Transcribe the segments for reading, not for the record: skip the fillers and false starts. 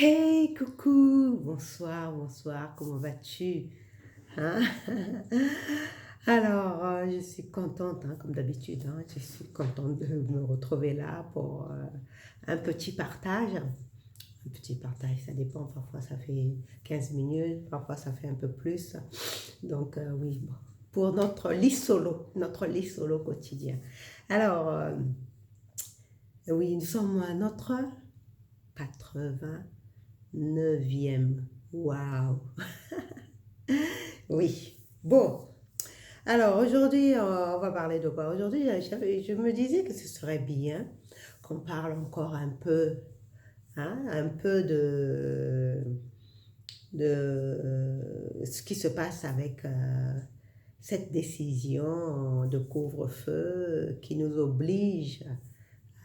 Hey, coucou, bonsoir, bonsoir, comment vas-tu? Hein? Alors, je suis contente, hein, comme d'habitude, hein, je suis contente de me retrouver là pour un petit partage. Un petit partage, ça dépend, parfois ça fait 15 minutes, parfois ça fait un peu plus. Donc, oui, bon, pour notre lit solo quotidien. Alors, oui, nous sommes à notre 89e. Waouh! Oui. Bon, alors aujourd'hui, on va parler de quoi? Aujourd'hui, je me disais que ce serait bien qu'on parle encore un peu, hein, un peu de ce qui se passe avec cette décision de couvre-feu qui nous oblige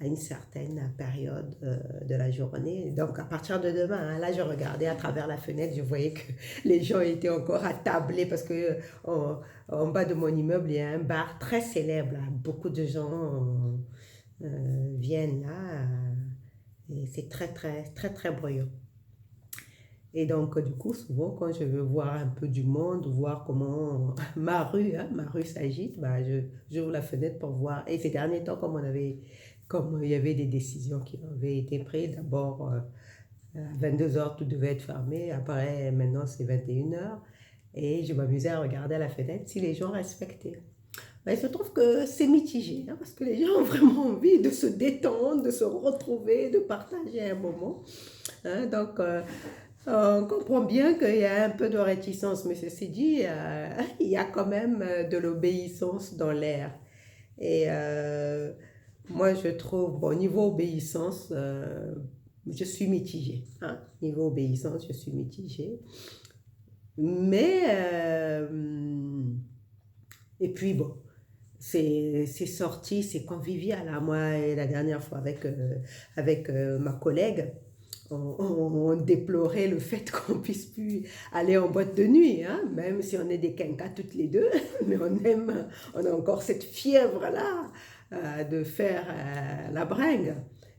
à une certaine période de la journée. Donc, à partir de demain, hein, là, je regardais à travers la fenêtre, je voyais que les gens étaient encore attablés parce que en bas de mon immeuble, il y a un bar très célèbre. Là. Beaucoup de gens viennent là et c'est très, très, très, très bruyant. Et donc, du coup, souvent, quand je veux voir un peu du monde, voir comment ma rue s'agite, bah, j'ouvre la fenêtre pour voir. Et ces derniers temps, comme il y avait des décisions qui avaient été prises, d'abord à 22 heures, tout devait être fermé. Après, maintenant, c'est 21 heures. Et je m'amusais à regarder à la fenêtre si les gens respectaient. Ben, il se trouve que c'est mitigé, hein, parce que les gens ont vraiment envie de se détendre, de se retrouver, de partager un moment. Hein. Donc, on comprend bien qu'il y a un peu de réticence, mais ceci dit, il y a quand même de l'obéissance dans l'air. Et moi, je trouve, bon, niveau obéissance, je suis mitigée. Hein. Niveau obéissance, je suis mitigée. Mais, et puis bon, c'est sorti, c'est convivial. Hein. Moi, et la dernière fois avec ma collègue, on déplorait le fait qu'on puisse plus aller en boîte de nuit, hein, même si on est des quinquas toutes les deux, mais on a encore cette fièvre-là de faire la bringue.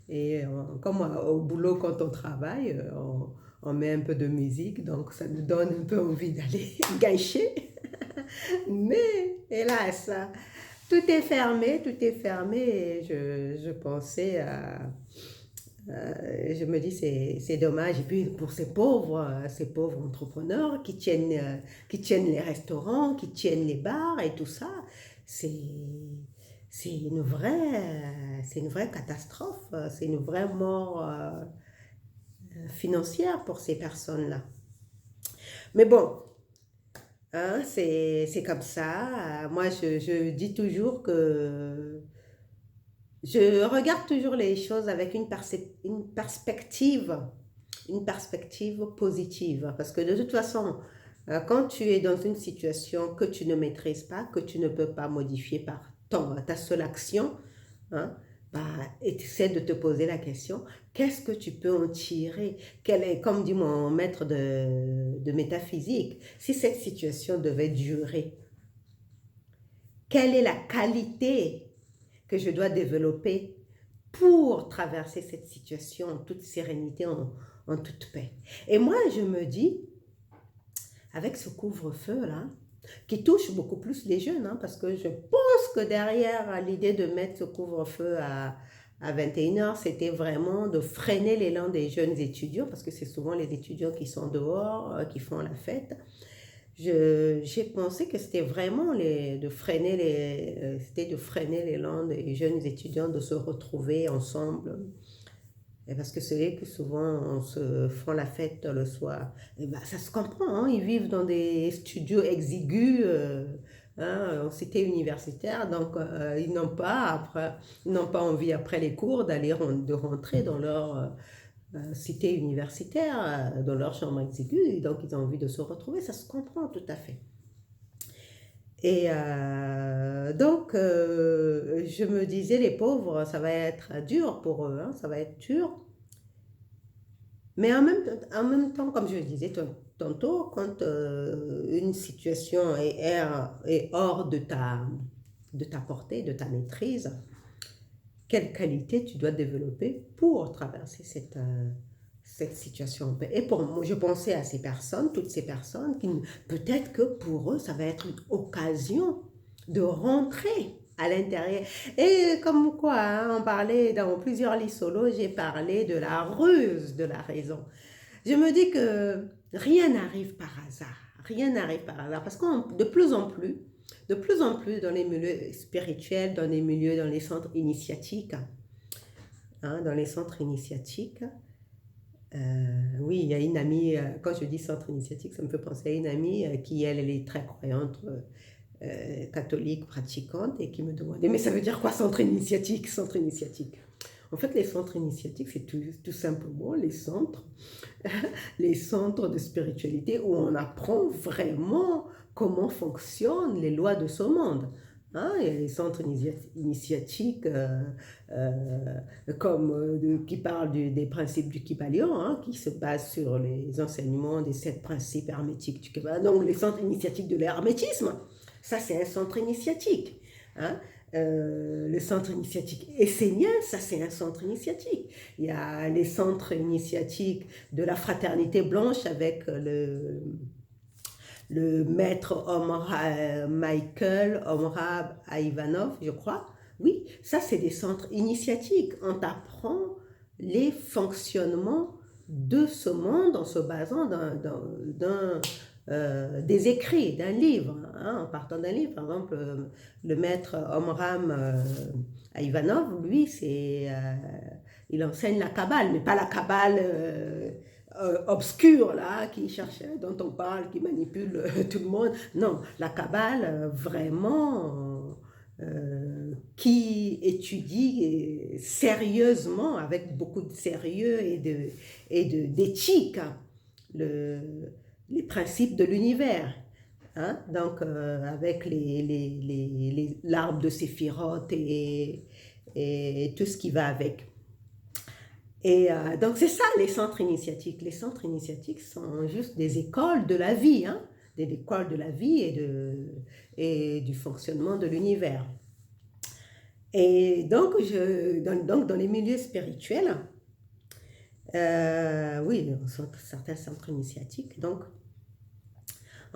Et comme au boulot, quand on travaille, on met un peu de musique, donc ça nous donne un peu envie d'aller gâcher. Mais hélas, tout est fermé et je pensais à je me dis c'est dommage. Et puis pour ces pauvres entrepreneurs qui tiennent les restaurants, qui tiennent les bars et tout ça, c'est c'est une vraie catastrophe, c'est une vraie mort financière pour ces personnes-là. Mais bon, hein, c'est comme ça. Moi, je dis toujours que je regarde toujours les choses avec une perspective positive. Parce que de toute façon, quand tu es dans une situation que tu ne maîtrises pas, que tu ne peux pas modifier par ta seule action, hein, bah, et tu essaies de te poser la question, qu'est-ce que tu peux en tirer? Quel est, comme dit mon maître de métaphysique, si cette situation devait durer, quelle est la qualité que je dois développer pour traverser cette situation en toute sérénité, en toute paix. Et moi, je me dis, avec ce couvre-feu-là, qui touche beaucoup plus les jeunes, hein, parce que je pense que derrière l'idée de mettre ce couvre-feu à 21 heures, c'était vraiment de freiner l'élan des jeunes étudiants, parce que c'est souvent les étudiants qui sont dehors, qui font la fête. J'ai pensé que c'était vraiment c'était de freiner l'élan des jeunes étudiants de se retrouver ensemble. Et parce que c'est vrai que souvent on se font la fête le soir. Et ben, ça se comprend, hein, ils vivent dans des studios exigus hein, en cité universitaire, donc ils n'ont pas envie après les cours de rentrer dans leur cité universitaire, dans leur chambre exiguë, et donc ils ont envie de se retrouver, ça se comprend tout à fait. Et donc, je me disais, les pauvres, ça va être dur pour eux, hein, ça va être dur. Mais en même temps, comme je le disais tantôt, quand une situation est hors de ta portée, de ta maîtrise, quelle qualité tu dois développer pour traverser cette situation. Et pour moi, je pensais à ces personnes, toutes ces personnes, qui peut-être que pour eux, ça va être une occasion de rentrer à l'intérieur. Et comme quoi, hein, on parlait dans plusieurs livres solo, j'ai parlé de la ruse de la raison. Je me dis que rien n'arrive par hasard. Rien n'arrive par hasard. Parce que de plus en plus dans les milieux spirituels, dans les milieux, dans les centres initiatiques, hein, dans les centres initiatiques, oui, il y a une amie, quand je dis centre initiatique, ça me fait penser à une amie qui, elle est très croyante, catholique, pratiquante, et qui me demandait, mais ça veut dire quoi centre initiatique, centre initiatique? En fait, les centres initiatiques, c'est tout simplement les centres de spiritualité où on apprend vraiment comment fonctionnent les lois de ce monde. Hein, il y a les centres initiatiques qui parlent des principes du Kybalion, hein, qui se basent sur les enseignements des 7 principes hermétiques du Kybalion. Donc les centres initiatiques de l'hermétisme, ça c'est un centre initiatique. Hein. Le centre initiatique essénien, ça c'est un centre initiatique. Il y a les centres initiatiques de la fraternité blanche avec le maître Michael Omrab Ivanov, je crois. Oui, ça c'est des centres initiatiques. On t'apprend les fonctionnements de ce monde en se basant des écrits, d'un livre, hein, en partant d'un livre. Par exemple, le maître Omram Ivanov, lui, il enseigne la Kabbale, mais pas la Kabbale obscure, là, dont on parle, qui manipule tout le monde. Non, la Kabbale, vraiment, qui étudie sérieusement, avec beaucoup de sérieux et d'éthique, hein, les principes de l'univers. Hein? Donc, avec l'arbre de Séphiroth et tout ce qui va avec. Et donc, c'est ça, les centres initiatiques. Les centres initiatiques sont juste des écoles de la vie, hein? Des écoles de la vie et du fonctionnement de l'univers. Et donc, dans les milieux spirituels, oui, certains centres initiatiques, donc,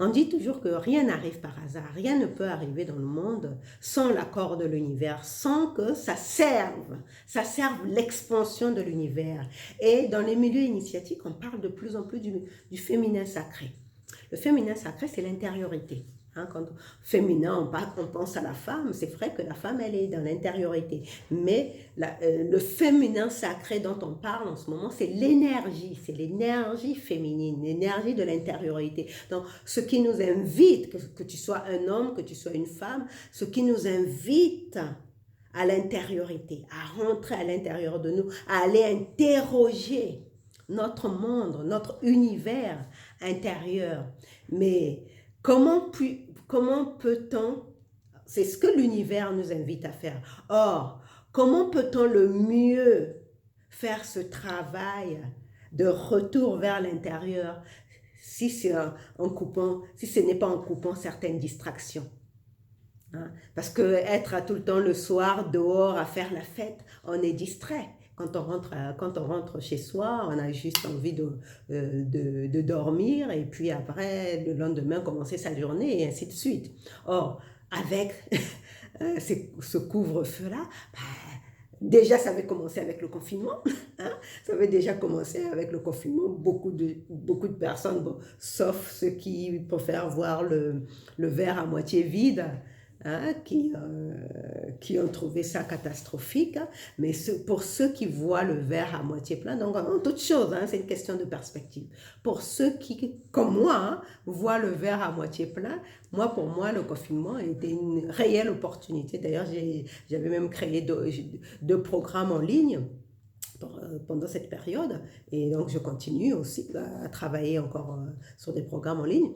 on dit toujours que rien n'arrive par hasard, rien ne peut arriver dans le monde sans l'accord de l'univers, sans que ça serve l'expansion de l'univers. Et dans les milieux initiatiques, on parle de plus en plus du féminin sacré. Le féminin sacré, c'est l'intériorité. Hein, quand féminin, on pense à la femme, c'est vrai que la femme, elle est dans l'intériorité. Mais le féminin sacré dont on parle en ce moment, c'est l'énergie féminine, l'énergie de l'intériorité. Donc, ce qui nous invite, que tu sois un homme, que tu sois une femme, ce qui nous invite à l'intériorité, à rentrer à l'intérieur de nous, à aller interroger notre monde, notre univers intérieur. Mais comment peut-on, c'est ce que l'univers nous invite à faire. Or, comment peut-on le mieux faire ce travail de retour vers l'intérieur si ce n'est pas en coupant certaines distractions? Hein? Parce que être tout le temps le soir dehors à faire la fête, on est distrait. Quand on rentre chez soi, on a juste envie de dormir et puis après, le lendemain, commencer sa journée et ainsi de suite. Or, avec ce couvre-feu-là, déjà, ça avait commencé avec le confinement. Hein? Ça avait déjà commencé avec le confinement. Beaucoup de personnes, bon, sauf ceux qui préfèrent voir le verre à moitié vide, hein, qui ont trouvé ça catastrophique, hein, mais pour ceux qui voient le verre à moitié plein, donc en toute chose, hein, c'est une question de perspective. Pour ceux qui, comme moi, hein, voient le verre à moitié plein, pour moi, le confinement était une réelle opportunité. D'ailleurs, j'avais même créé deux programmes en ligne pendant cette période, et donc je continue aussi à travailler encore sur des programmes en ligne.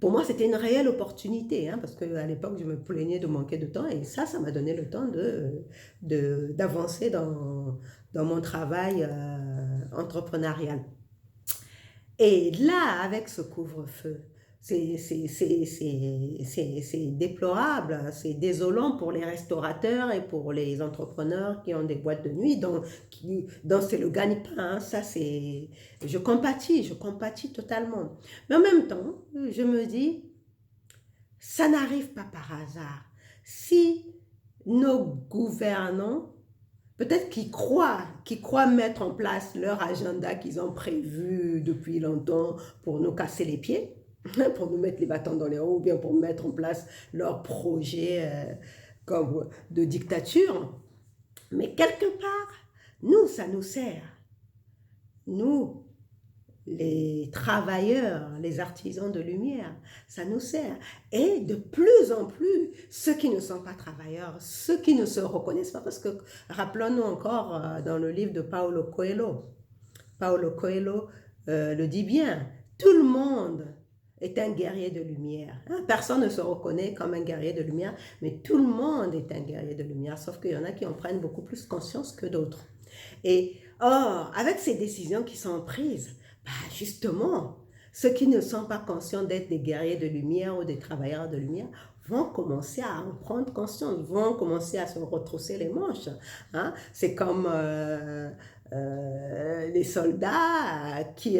Pour moi, c'était une réelle opportunité, hein, parce qu'à l'époque, je me plaignais de manquer de temps, et ça m'a donné le temps d'avancer dans mon travail entrepreneurial. Et là, avec ce couvre-feu, C'est déplorable, c'est désolant pour les restaurateurs et pour les entrepreneurs qui ont des boîtes de nuit, donc c'est le gagne-pain, hein. Ça, je compatis totalement. Mais en même temps, je me dis, ça n'arrive pas par hasard. Si nos gouvernants, peut-être qu'ils croient mettre en place leur agenda qu'ils ont prévu depuis longtemps pour nous casser les pieds, pour nous mettre les bâtons dans les roues, ou bien pour mettre en place leur projet comme de dictature. Mais quelque part, nous, ça nous sert. Nous, les travailleurs, les artisans de lumière, ça nous sert. Et de plus en plus, ceux qui ne sont pas travailleurs, ceux qui ne se reconnaissent pas, parce que rappelons-nous encore dans le livre de Paulo Coelho le dit bien, tout le monde est un guerrier de lumière. Hein? Personne ne se reconnaît comme un guerrier de lumière, mais tout le monde est un guerrier de lumière, sauf qu'il y en a qui en prennent beaucoup plus conscience que d'autres. Et or, avec ces décisions qui sont prises, justement, ceux qui ne sont pas conscients d'être des guerriers de lumière ou des travailleurs de lumière vont commencer à en prendre conscience, vont commencer à se retrousser les manches. Hein? C'est comme les soldats qui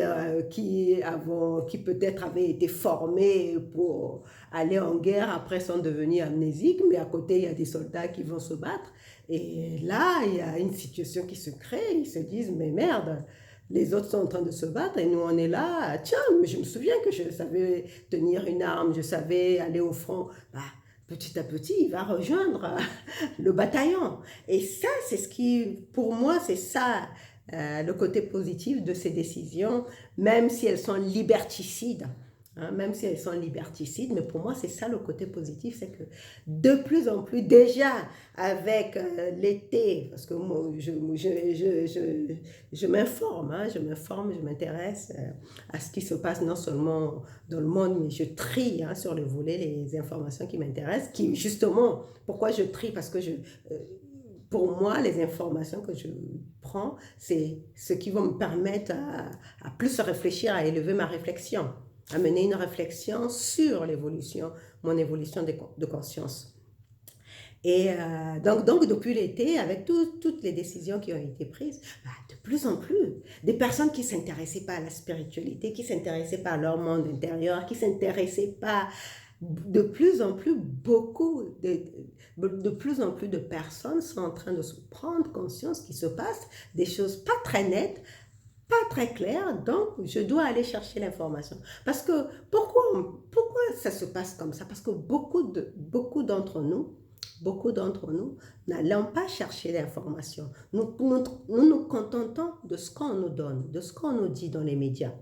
peut-être avaient été formés pour aller en guerre, après sont devenus amnésiques, mais à côté, il y a des soldats qui vont se battre. Et là, il y a une situation qui se crée, ils se disent, mais merde, les autres sont en train de se battre et nous on est là, tiens, mais je me souviens que je savais tenir une arme, je savais aller au front. Petit à petit, il va rejoindre le bataillon. Et ça, c'est ce qui, pour moi, c'est ça le côté positif de ces décisions, même si elles sont liberticides. Hein, même si elles sont liberticides, mais pour moi, c'est ça le côté positif, c'est que de plus en plus, déjà avec l'été, parce que moi, je m'informe, hein, je m'intéresse à ce qui se passe non seulement dans le monde, mais je trie hein, sur le volet les informations qui m'intéressent, qui justement, pourquoi je trie? Parce que pour moi, les informations que je prends, c'est ce qui va me permettre à plus réfléchir, à élever ma réflexion, à mener une réflexion sur l'évolution, mon évolution de conscience. Et donc, depuis l'été, avec toutes les décisions qui ont été prises, de plus en plus, des personnes qui ne s'intéressaient pas à la spiritualité, qui ne s'intéressaient pas à leur monde intérieur, qui ne s'intéressaient pas, de plus en plus, de plus en plus de personnes sont en train de se prendre conscience qu'il se passe des choses pas très nettes, pas très clair, donc je dois aller chercher l'information. Parce que, pourquoi ça se passe comme ça? Parce que beaucoup d'entre nous n'allons pas chercher l'information. Nous nous contentons de ce qu'on nous donne, de ce qu'on nous dit dans les médias.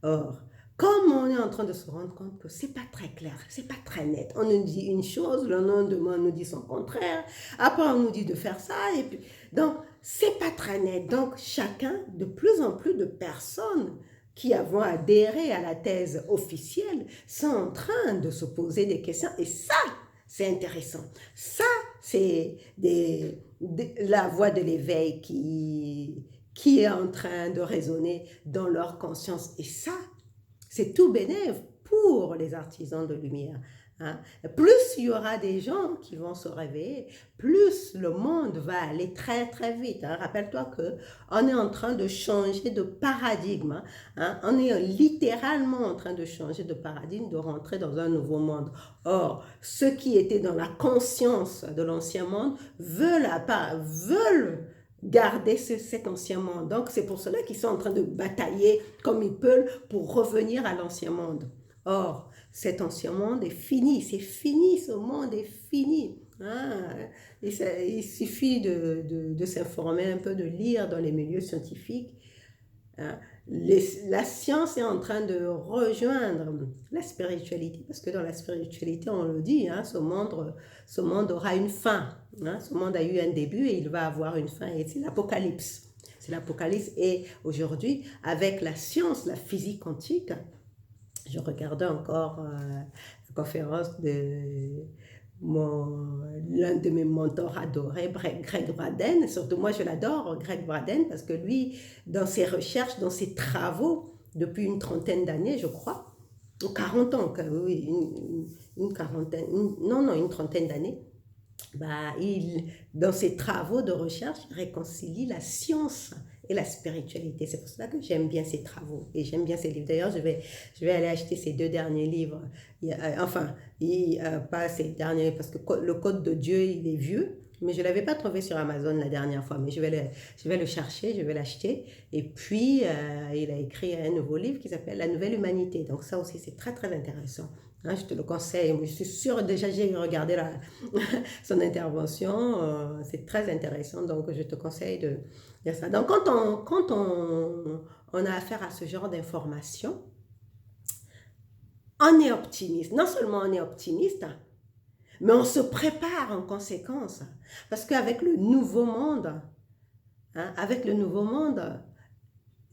Or, comme on est en train de se rendre compte que c'est pas très clair, c'est pas très net, on nous dit une chose, le lendemain on nous dit son contraire, après on nous dit de faire ça, et puis donc c'est pas très net. Donc chacun, de plus en plus de personnes qui vont adhérer à la thèse officielle sont en train de se poser des questions, et ça c'est intéressant. Ça c'est la voix de l'éveil qui est en train de résonner dans leur conscience, et ça c'est tout bénéf pour les artisans de lumière. Hein. Plus il y aura des gens qui vont se réveiller, plus le monde va aller très très vite. Hein. Rappelle-toi qu'on est en train de changer de paradigme. Hein. On est littéralement en train de changer de paradigme, de rentrer dans un nouveau monde. Or, ceux qui étaient dans la conscience de l'ancien monde veulent garder cet ancien monde. Donc, c'est pour cela qu'ils sont en train de batailler comme ils peuvent pour revenir à l'ancien monde. Or, cet ancien monde est fini. C'est fini, ce monde est fini. Hein? Il suffit de s'informer un peu, de lire dans les milieux scientifiques. Hein? La science est en train de rejoindre la spiritualité, parce que dans la spiritualité, on le dit, hein, ce monde aura une fin. Hein, ce monde a eu un début et il va avoir une fin, et c'est l'Apocalypse. C'est l'Apocalypse, et aujourd'hui, avec la science, la physique quantique, je regardais encore la conférence de l'un de mes mentors adorés, Greg Braden. Surtout moi je l'adore, Greg Braden, parce que lui, dans ses recherches, dans ses travaux, depuis une trentaine d'années je crois, 40 ans, oui, une quarantaine, non, non, une trentaine d'années, bah, dans ses travaux de recherche, il réconcilie la science et la spiritualité. C'est pour cela que j'aime bien ses travaux et j'aime bien ses livres. D'ailleurs, je vais aller acheter ses deux derniers livres. Enfin, pas ses derniers, parce que le Code de Dieu, il est vieux. Mais je ne l'avais pas trouvé sur Amazon la dernière fois, mais je vais le chercher, je vais l'acheter. Et puis, il a écrit un nouveau livre qui s'appelle La Nouvelle Humanité. Donc ça aussi, c'est très, très intéressant. Hein, je te le conseille. Je suis sûre, déjà, j'ai regardé son intervention. C'est très intéressant. Donc, je te conseille de dire ça. Donc, on a affaire à ce genre d'informations, on est optimiste. Non seulement on est optimiste, mais on se prépare en conséquence. Parce qu'avec le nouveau monde, hein, avec le nouveau monde,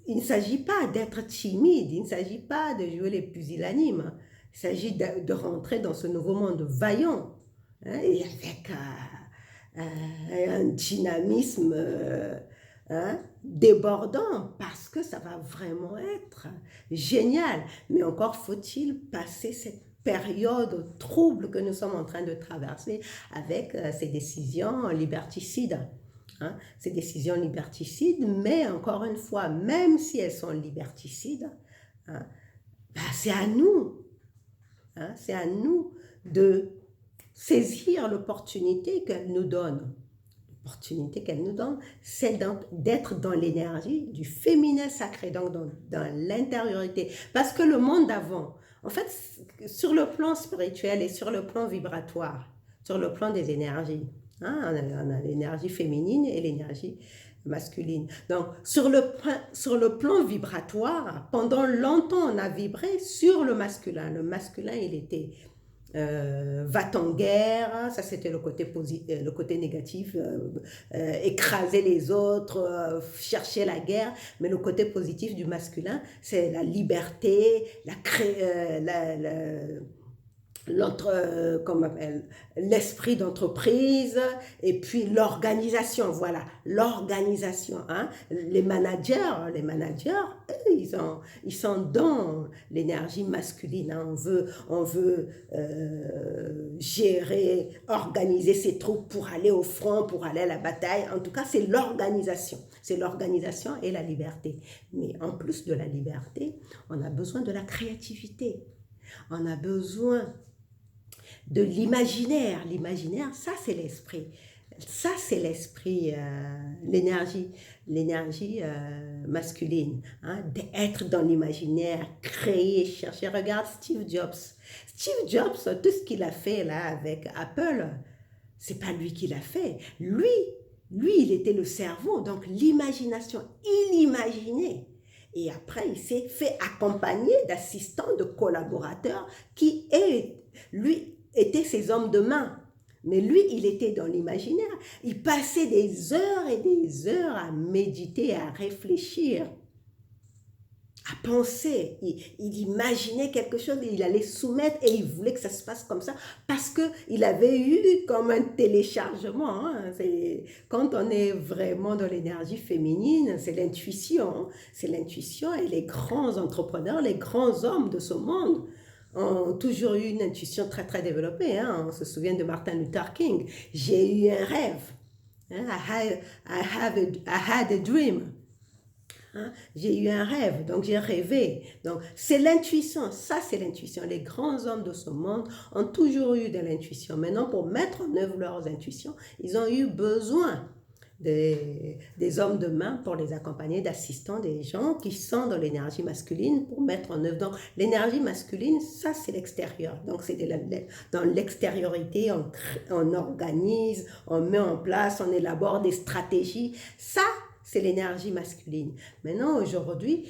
il ne s'agit pas d'être timide, il ne s'agit pas de jouer les pusillanimes. Il s'agit de rentrer dans ce nouveau monde vaillant, hein, et avec un dynamisme hein, débordant, parce que ça va vraiment être génial. Mais encore faut-il passer cette période trouble que nous sommes en train de traverser avec ces décisions liberticides. Hein, ces décisions liberticides, mais encore une fois, même si elles sont liberticides, hein, ben c'est à nous, hein, c'est à nous de saisir l'opportunité qu'elle nous donne. L'opportunité qu'elle nous donne, c'est d'être dans l'énergie du féminin sacré, donc dans l'intériorité. Parce que le monde d'avant, en fait, sur le plan spirituel et sur le plan vibratoire, sur le plan des énergies, hein, on a l'énergie féminine et l'énergie masculine. Donc, sur le plan vibratoire, pendant longtemps, on a vibré sur le masculin. Le masculin, il était va en guerre, ça c'était le côté négatif, écraser les autres, chercher la guerre, mais le côté positif du masculin, c'est la liberté, l'esprit d'entreprise et puis l'organisation, voilà, l'organisation, hein. Les managers, eux, ils sont dans l'énergie masculine, hein. On veut gérer, organiser ses troupes pour aller au front, pour aller à la bataille. En tout cas, c'est l'organisation et la liberté. Mais en plus de la liberté, on a besoin de la créativité. On a besoin de l'imaginaire. L'imaginaire, ça c'est l'esprit. Ça c'est l'esprit, l'énergie masculine. Hein, d'être dans l'imaginaire, créer, chercher. Regarde Steve Jobs. Steve Jobs, tout ce qu'il a fait là avec Apple, c'est pas lui qui l'a fait. Lui, il était le cerveau, donc l'imagination. Il imaginait. Et après, il s'est fait accompagner d'assistants, de collaborateurs qui, lui, étaient ses hommes de main. Mais lui, il était dans l'imaginaire. Il passait des heures et des heures à méditer, à réfléchir, à penser. Il imaginait quelque chose et il allait soumettre et il voulait que ça se passe comme ça parce qu'il avait eu comme un téléchargement. Hein. Quand on est vraiment dans l'énergie féminine, c'est l'intuition. Hein. C'est l'intuition et les grands entrepreneurs, les grands hommes de ce monde ont toujours eu une intuition très très développée. Hein. On se souvient de Martin Luther King. J'ai eu un rêve. Hein. I had a dream. Hein? J'ai eu un rêve, donc j'ai rêvé. Donc c'est l'intuition, ça c'est l'intuition. Les grands hommes de ce monde ont toujours eu de l'intuition. Maintenant, pour mettre en œuvre leurs intuitions, ils ont eu besoin des hommes de main pour les accompagner, d'assistants, des gens qui sont dans l'énergie masculine pour mettre en œuvre. Donc l'énergie masculine, ça c'est l'extérieur. Donc c'est dans l'extériorité, on organise, on met en place, on élabore des stratégies. Ça, c'est l'énergie masculine. Maintenant, aujourd'hui,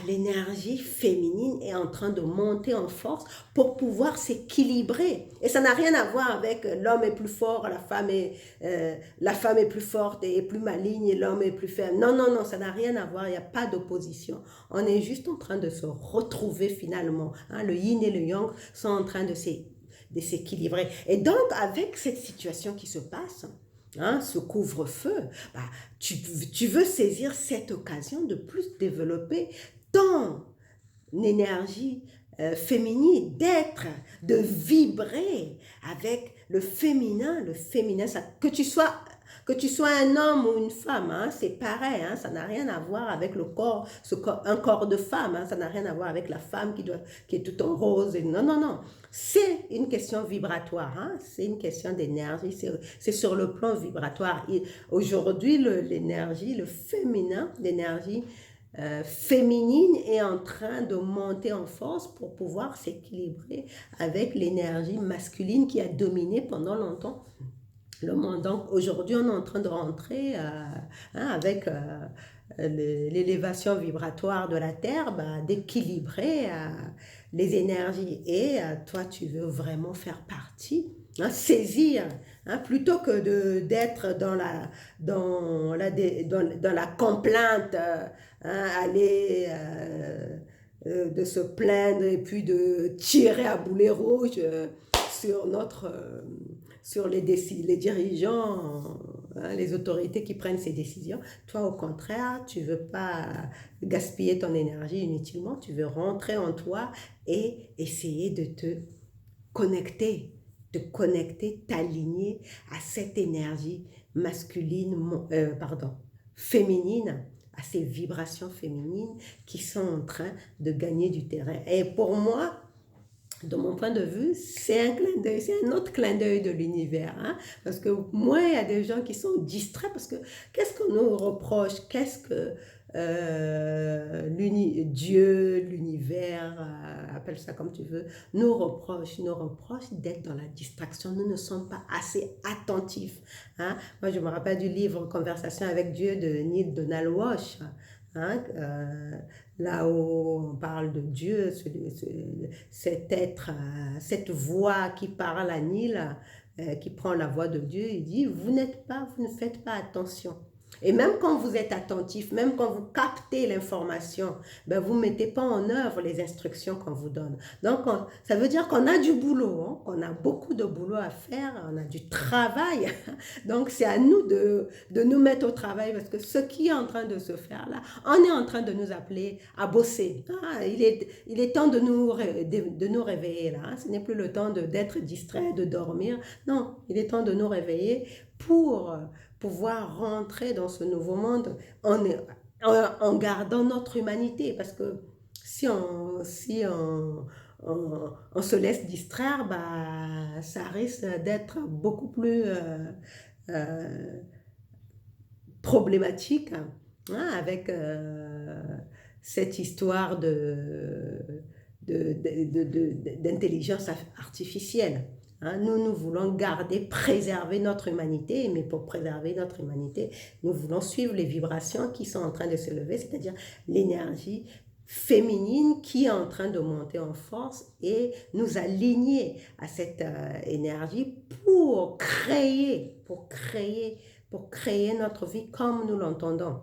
l'énergie féminine est en train de monter en force pour pouvoir s'équilibrer. Et ça n'a rien à voir avec l'homme est plus fort, la femme est plus forte et plus maligne et l'homme est plus faible. Non, non, non, ça n'a rien à voir, il n'y a pas d'opposition. On est juste en train de se retrouver finalement. Hein, le yin et le yang sont en train de s'équilibrer. Et donc, avec cette situation qui se passe, hein, ce couvre-feu, tu veux saisir cette occasion de plus développer ton énergie féminine, d'être, de vibrer avec le féminin, ça, que tu sois un homme ou une femme, hein, c'est pareil, hein, ça n'a rien à voir avec le corps, un corps de femme, hein, ça n'a rien à voir avec la femme qui est tout en rose. Non, non, non. C'est une question vibratoire, hein, c'est une question d'énergie, c'est sur le plan vibratoire. Aujourd'hui, l'énergie, le féminin, l'énergie féminine est en train de monter en force pour pouvoir s'équilibrer avec l'énergie masculine qui a dominé pendant longtemps le monde. Donc aujourd'hui, on est en train de rentrer avec l'élévation vibratoire de la Terre, d'équilibrer les énergies. Et toi, tu veux vraiment faire partie, hein, saisir, hein, plutôt que d'être dans la complainte, hein, aller de se plaindre et puis de tirer à boulet rouge sur sur les dirigeants, hein, les autorités qui prennent ces décisions. Toi, au contraire, tu ne veux pas gaspiller ton énergie inutilement, tu veux rentrer en toi et essayer de te connecter, t'aligner à cette énergie masculine, féminine, à ces vibrations féminines qui sont en train de gagner du terrain. Et pour moi, de mon point de vue, c'est un clin d'œil, c'est un autre clin d'œil de l'univers. Hein? Parce que moi, il y a des gens qui sont distraits parce que qu'est-ce qu'on nous reproche? Qu'est-ce que Dieu, l'univers, appelle ça comme tu veux, nous reproche d'être dans la distraction. Nous ne sommes pas assez attentifs. Hein? Moi, je me rappelle du livre Conversation avec Dieu de Neil Donald Walsh. Hein, là où on parle de Dieu, cet être, cette voix qui parle à Neil, qui prend la voix de Dieu, il dit, vous ne faites pas attention. Et même quand vous êtes attentif, même quand vous captez l'information, vous ne mettez pas en œuvre les instructions qu'on vous donne. Donc, ça veut dire qu'on a du boulot, hein, qu'on a beaucoup de boulot à faire, on a du travail. Donc, c'est à nous de nous mettre au travail parce que ce qui est en train de se faire là, on est en train de nous appeler à bosser. Ah, il est temps de nous réveiller là. Hein. Ce n'est plus le temps d'être distrait, de dormir. Non, il est temps de nous réveiller pour pouvoir rentrer dans ce nouveau monde en gardant notre humanité. Parce que si on se laisse distraire, ça risque d'être beaucoup plus problématique, hein, avec cette histoire d'intelligence artificielle. Hein, nous voulons préserver notre humanité, mais pour préserver notre humanité, nous voulons suivre les vibrations qui sont en train de se lever, c'est-à-dire l'énergie féminine qui est en train de monter en force et nous aligner à cette énergie pour créer notre vie comme nous l'entendons.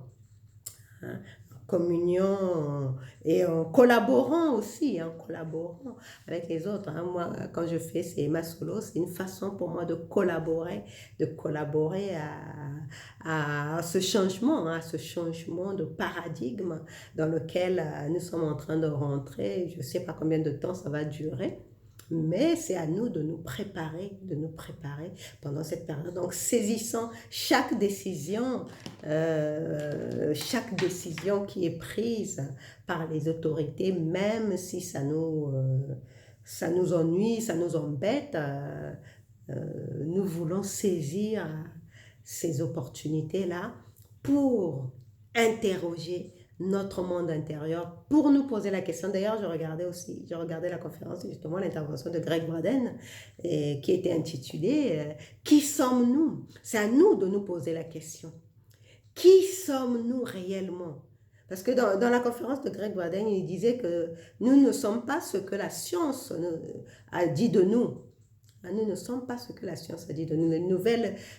Hein? Communion et en collaborant aussi, en collaborant avec les autres. Hein. Moi, quand je fais ces Emma Solo, c'est une façon pour moi de collaborer à ce changement, hein, à ce changement de paradigme dans lequel nous sommes en train de rentrer. Je ne sais pas combien de temps ça va durer. Mais c'est à nous de nous préparer pendant cette période. Donc, saisissant chaque décision qui est prise par les autorités, même si ça nous ennuie, ça nous embête, nous voulons saisir ces opportunités-là pour interroger notre monde intérieur, pour nous poser la question. D'ailleurs, je regardais la conférence, justement, l'intervention de Greg Braden, qui était intitulée « Qui sommes-nous » C'est à nous de nous poser la question. Qui sommes-nous réellement? Parce que dans la conférence de Greg Braden, il disait que nous ne sommes pas ce que la science a dit de nous. Nous ne sommes pas ce que la science a dit de nous.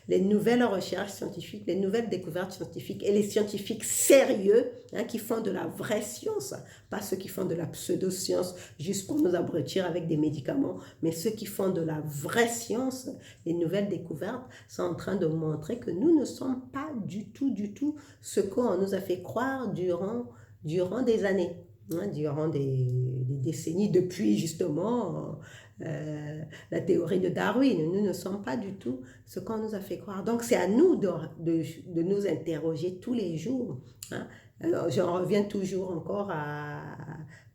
Les nouvelles recherches scientifiques, les nouvelles découvertes scientifiques et les scientifiques sérieux, hein, qui font de la vraie science, pas ceux qui font de la pseudo-science juste pour nous abrutir avec des médicaments, mais ceux qui font de la vraie science, les nouvelles découvertes sont en train de montrer que nous ne sommes pas du tout ce qu'on nous a fait croire durant des années. durant des décennies, depuis justement la théorie de Darwin. Nous ne sommes pas du tout ce qu'on nous a fait croire. Donc c'est à nous de nous interroger tous les jours. Hein. Alors, j'en reviens toujours encore à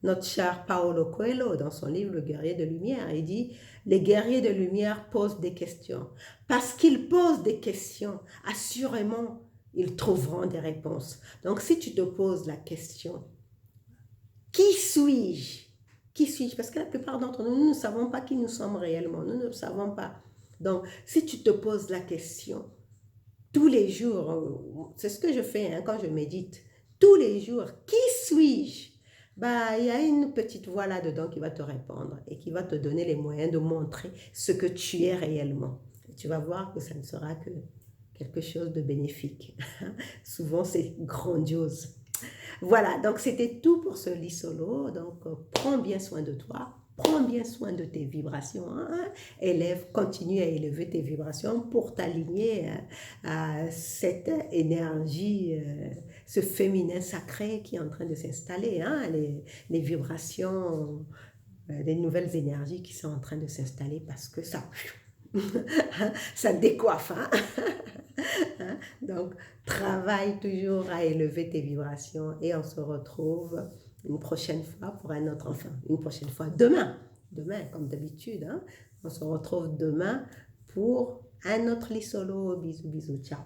notre cher Paulo Coelho dans son livre Le guerrier de lumière. Il dit, les guerriers de lumière posent des questions. Parce qu'ils posent des questions, assurément, ils trouveront des réponses. Donc si tu te poses la question, qui suis-je? Qui suis-je? Parce que la plupart d'entre nous, nous ne savons pas qui nous sommes réellement. Nous ne savons pas. Donc, si tu te poses la question, tous les jours, c'est ce que je fais hein, quand je médite, tous les jours, qui suis-je? Bah, il y a une petite voix là-dedans qui va te répondre et qui va te donner les moyens de montrer ce que tu es réellement. Et tu vas voir que ça ne sera que quelque chose de bénéfique. Souvent, c'est grandiose. Voilà, donc c'était tout pour ce lit solo. Donc, prends bien soin de toi, prends bien soin de tes vibrations. Hein. Continue à élever tes vibrations pour t'aligner à cette énergie, ce féminin sacré qui est en train de s'installer. Hein. Les vibrations, les nouvelles énergies qui sont en train de s'installer parce que ça, ça décoiffe. Hein. Donc, travaille toujours à élever tes vibrations et on se retrouve une prochaine fois pour un autre enfant. Une prochaine fois demain, comme d'habitude. Hein. On se retrouve demain pour un autre lit solo. Bisous, bisous, ciao.